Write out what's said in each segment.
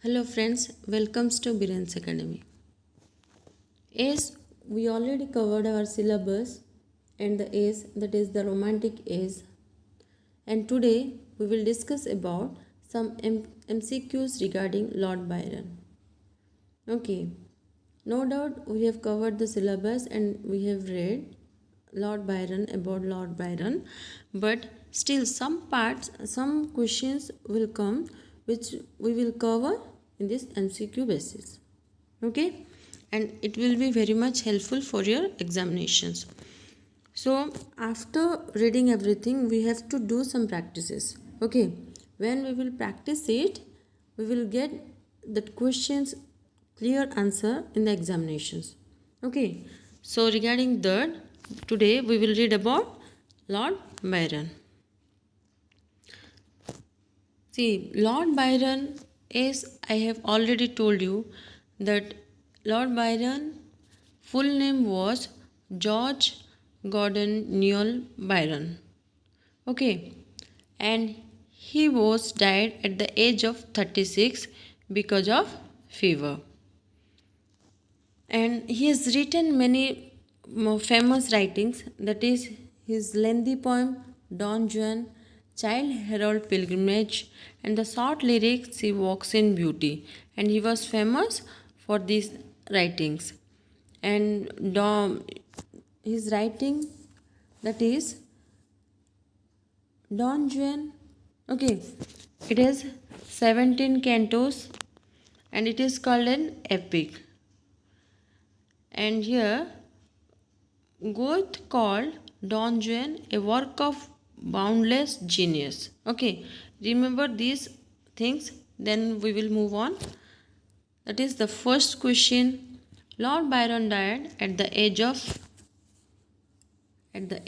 Hello friends, welcomes to BIREN'S Academy. As we already covered our syllabus and the age, that is the romantic age, and today we will discuss about some MCQs regarding Lord Byron. Okay, no doubt we have covered the syllabus and we have read about Lord Byron, but still some questions will come which we will cover in this MCQ basis. Okay, and it will be very much helpful for your examinations. So after reading everything, we have to do some practices. Okay, when we will practice it, we will get the questions clear answer in the examinations. Okay, so regarding that, today we will read about Lord Byron. See, Lord Byron, as I have already told you, that Lord Byron full name was George Gordon Newell Byron. Okay, and he was died at the age of 36 because of fever. And he has written many famous writings, that is his lengthy poem Don Juan, Child Herald Pilgrimage, and the short lyrics He Walks in Beauty, and he was famous for these writings. And his writing, that is Don Juan, okay, it has 17 cantos and it is called an epic. And here Goethe called Don Juan a work of boundless genius. Okay, remember these things, then we will move on. That is the first question. Lord Byron died at the age of the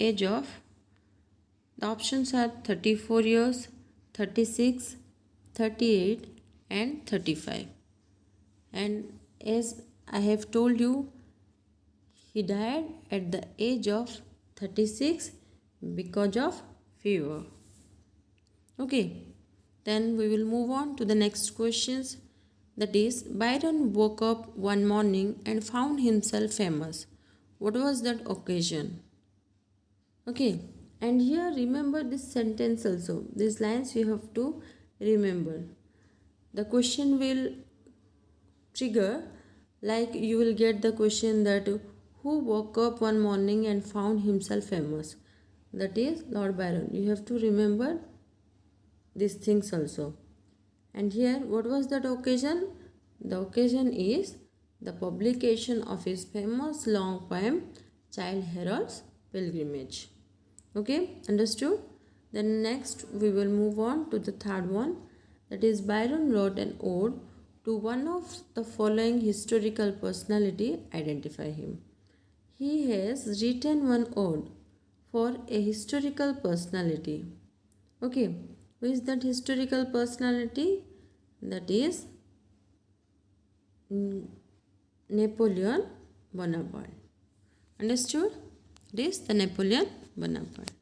options are 34 years, 36, 38 and 35. And as I have told you, he died at the age of 36 because of fever. Okay, then we will move on to the next questions. That is, Byron woke up one morning and found himself famous. What was that occasion? Okay, and here remember this sentence also. These lines you have to remember. The question will trigger, like you will get the question that who woke up one morning and found himself famous? That is Lord Byron. You have to remember these things also. And here, what was that occasion? The occasion is the publication of his famous long poem, Child Herald's Pilgrimage. Okay, understood? Then next we will move on to the third one. That is, Byron wrote an ode to one of the following historical personality. Identify him. He has written one ode for a historical personality. Okay, who is that historical personality? That is Napoleon Bonaparte. Understood? It is the Napoleon Bonaparte.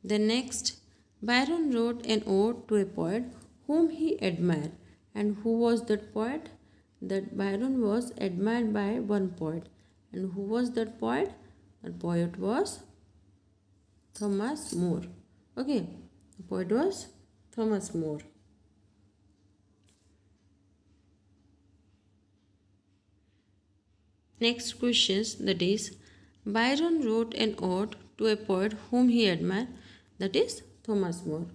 The next, Byron wrote an ode to a poet whom he admired. And who was that poet? That Byron was admired by one poet. And who was that poet? That poet was Thomas More. Okay, the poet was Thomas More. Next questions, that is, Byron wrote an ode to a poet whom he admired, that is Thomas More.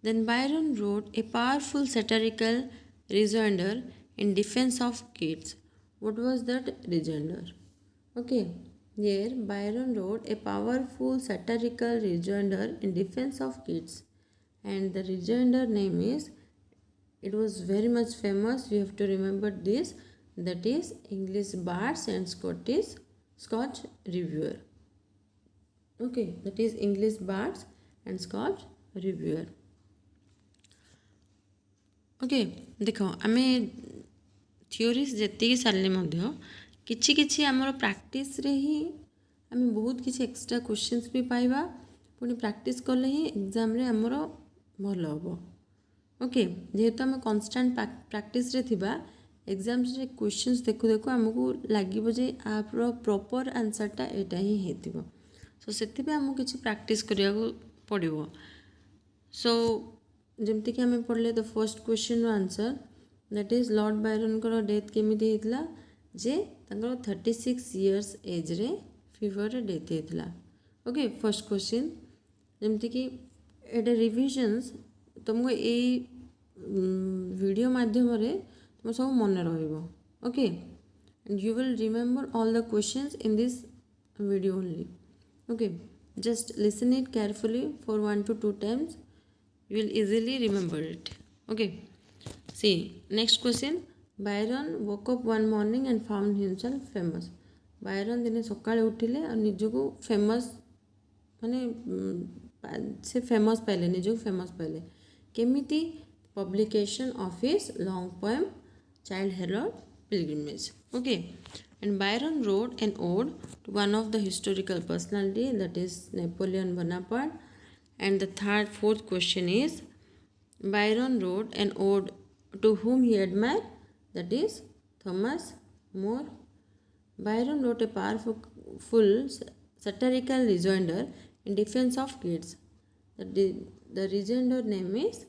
Then Byron wrote a powerful satirical rejoinder in defense of kids. What was that rejoinder? Okay, here Byron wrote a powerful satirical rejoinder in defense of kids, and the rejoinder name is, it was very much famous, you have to remember this, that is English Bards and Scotch Reviewer. Okay, that is English Bards and Scotch Reviewer. Okay देख आम theories जी सारे कि आमर practice रे ही आम बहुत किसी extra questions भी पाइबा पुणी प्रैक्टिस कले ही एग्जाम रे आमर भल हम ओके जेहेतु आम कन्स्टांट प्रैक्टिस रे थिबा एग्जाम्स रे क्वेश्चंस देखु देखु आमको लगे जे आप प्रॉपर आंसरटा एटा ही हेतिबो सो सेति आमको किसी प्रैक्टिस करिया पड़ो सो जमती कि आम पढ़ले the first question answer that is Lord Byron को डेथ केमिति हेतला जे तांकर 36 इयर्स एज रे फीवर रे डेथ हेतला ओके फर्स्ट क्वेश्चन जमती कि एटा रिविजन्स तुमको यही वीडियो माध्यम रे तुम सब मन रहिबो okay and you will remember all the questions in this video only okay just listen it carefully for 1 to 2 times you will easily remember it okay see next question byron woke up one morning and found himself famous byron दिने सकाळे उठिले और निजको famous माने से famous पाइले निजको famous पाइले केमिति publication of his long poem child herald pilgrimage okay and byron wrote an ode to one of the historical personality that is napoleon bonaparte and the fourth question is byron wrote an ode to whom he admired that is thomas more byron wrote a powerful satirical rejoinder in defense of kids the rejoinder name is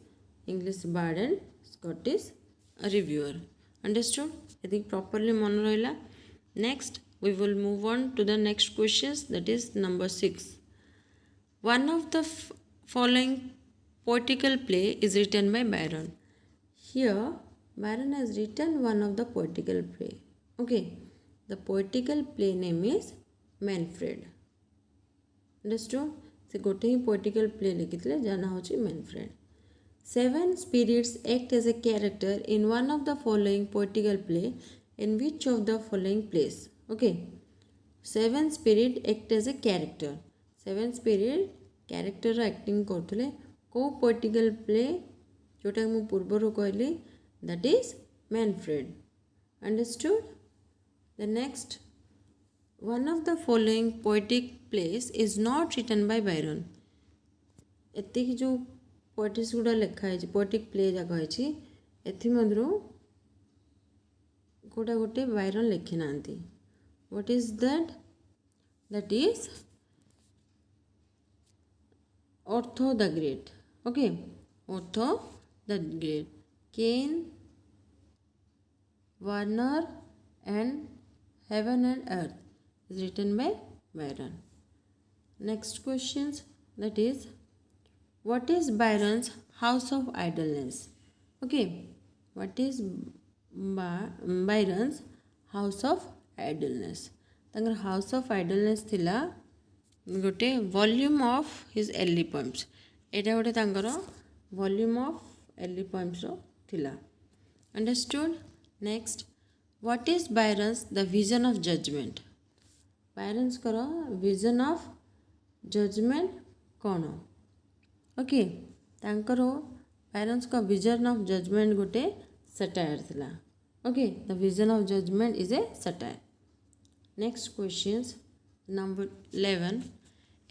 English bard and Scottish reviewer. Understood? I think properly मन रहिला. Next, we will move on to the next questions. That is number 6. One of the following poetical play is written by Byron. Here, Byron has written one of the poetical play. Okay, the poetical play name is Manfred. Understood? से गोटे ही poetical play लिखितले जाना होची Manfred. 7 spirits act as a character in one of the following poetical play in which of the following plays okay 7 spirit act as a character 7 spirit character acting करथले को poetical play जोटा मु पूर्वरु कहली that is Manfred understood the next one of the following poetic plays is not written by Byron एति जो poetics गुड़ा लिखाई poetic play जाक एमध्य गोटा गोटे बायरन लिखि ना what is that is Otho the great okay Otho the great Cain Werner and heaven and earth is written by Byron next question that is what is Byron's house of idleness okay what is Byron's house of idleness तांगर house of idleness थिला गोटे volume of his early poems एटा गोटे तांगर volume of early poems रो थिला understood next what is Byron's the vision of judgment Byron's करो vision of judgment कौन okay तांकर Byron's का vision of judgment गोटे satire थिला okay the vision of judgment is a satire next question number 11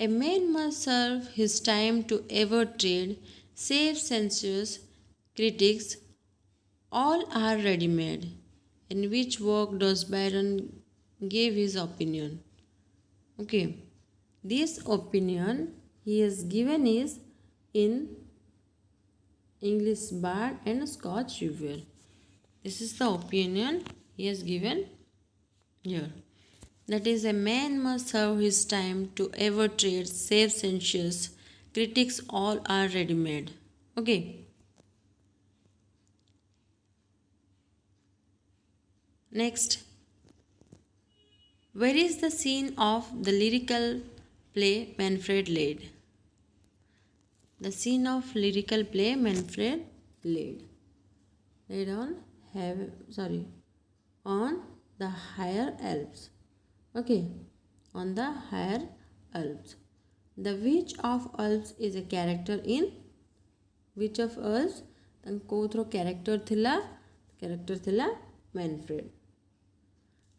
a man must serve his time to ever trade save censors critics all are readymade in which work does Byron give his opinion okay this opinion he has given is in English Bard and Scotch Reviewer. This is the opinion he has given here. That is, a man must serve his time to ever trade, save censures, critics all are ready-made. Okay. Next, where is the scene of the lyrical play Manfred laid? The scene of lyrical play Manfred laid on the higher Alps. Okay, on the higher Alps. The which of Alps is a character in which of Alps? कोथरो character थिला Manfred.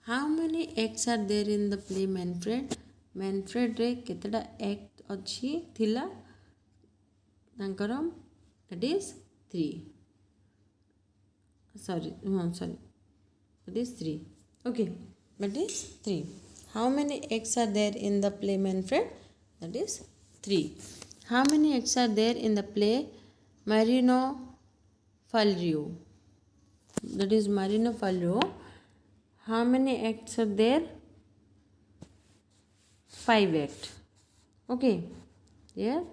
How many acts are there in the play Manfred? Manfred रे केतेटा act अच्छी थिला तांकर that is 3. Sorry. That is 3. Okay. That is 3. How many eggs are there in the play Manfred? That is 3. How many eggs are there in the play Marino Fallio? That is Marino Fallio. How many acts are there? 5 acts. Okay. Here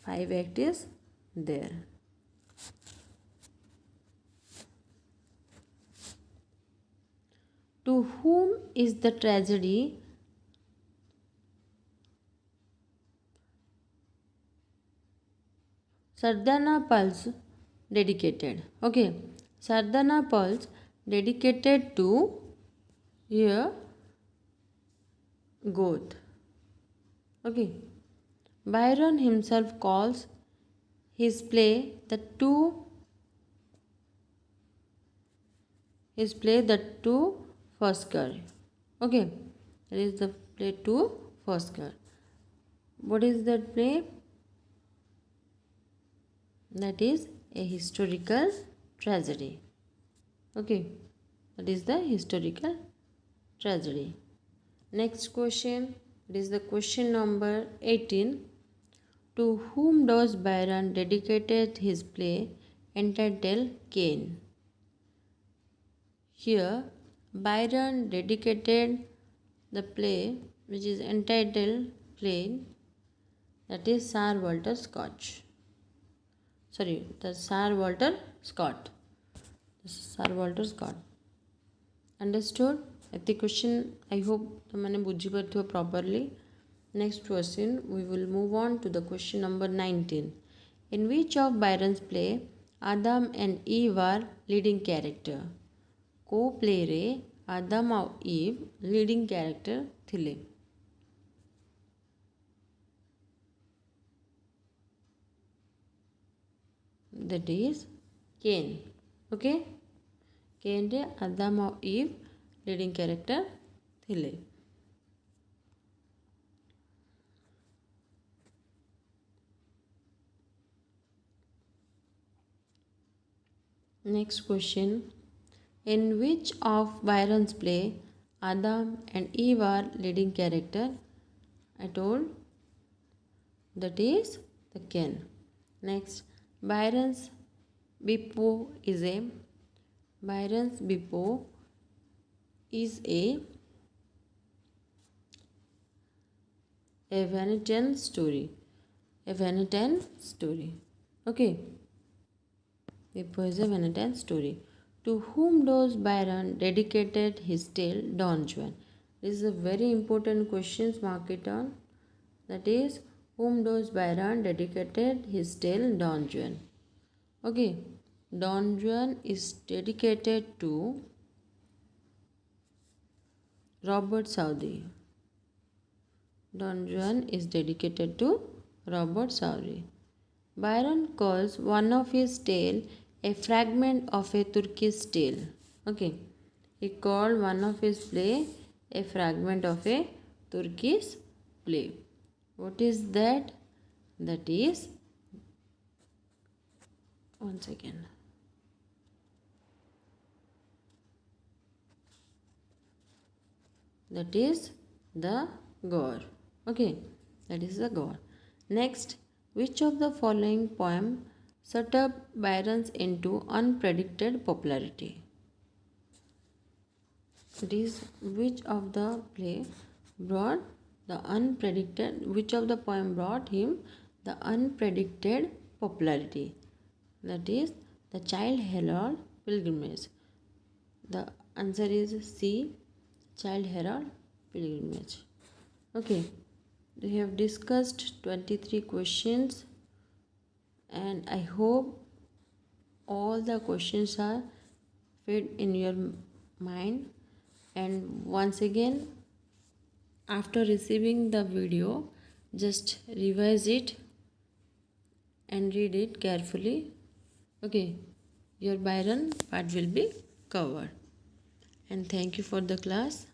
5 acts is there. To whom is the tragedy Sardanapal's dedicated? Okay. Sardanapal's dedicated to here Goth. Okay. Byron himself calls his play the two first girl. Okay. That is the play two first girl. What is that play? That is a historical tragedy. Okay. That is the historical tragedy. Next question. It is the question number 18. To whom does Byron dedicated his play entitled Cain? Here, Byron dedicated the play which is entitled Cain, that is Sir Walter Scott. Sir Walter Scott. Understood? The question I hope you understood properly. Next question, we will move on to the question number 19. In which of Byron's play Adam and Eve are leading character? Co-play रे Adam और Eve leading character थिले. That is Cain. Okay? Cain रे Adam और Eve leading character थिले. Next question. In which of Byron's play Adam and Eve are leading character? I told that is the Cain. Next, Byron's Bippo is a Venetian story. Okay. Bippo is a Venetian story. To whom does Byron dedicated his tale Don Juan? This is a very important question. Mark it down. That is, whom does Byron dedicated his tale Don Juan? Okay. Don Juan is dedicated to Robert Southey. Don Juan is dedicated to Robert Southey. Byron calls one of his tale a fragment of a Turkish tale. Okay. He called one of his play a fragment of a Turkish play. What is that? That is, one second. That is the Gore. Okay. That is the Gore. Next, which of the following poem set up Byron's into unpredicted popularity? It is which of the play brought the which of the poem brought him the unpredicted popularity? That is the Child Herald Pilgrimage. The answer is C, Child Herald Pilgrimage. Okay, we have discussed 23 questions and I hope all the questions are fit in your mind. And once again, after receiving the video, just revise it and read it carefully. Okay, your Byron part will be covered. And thank you for the class.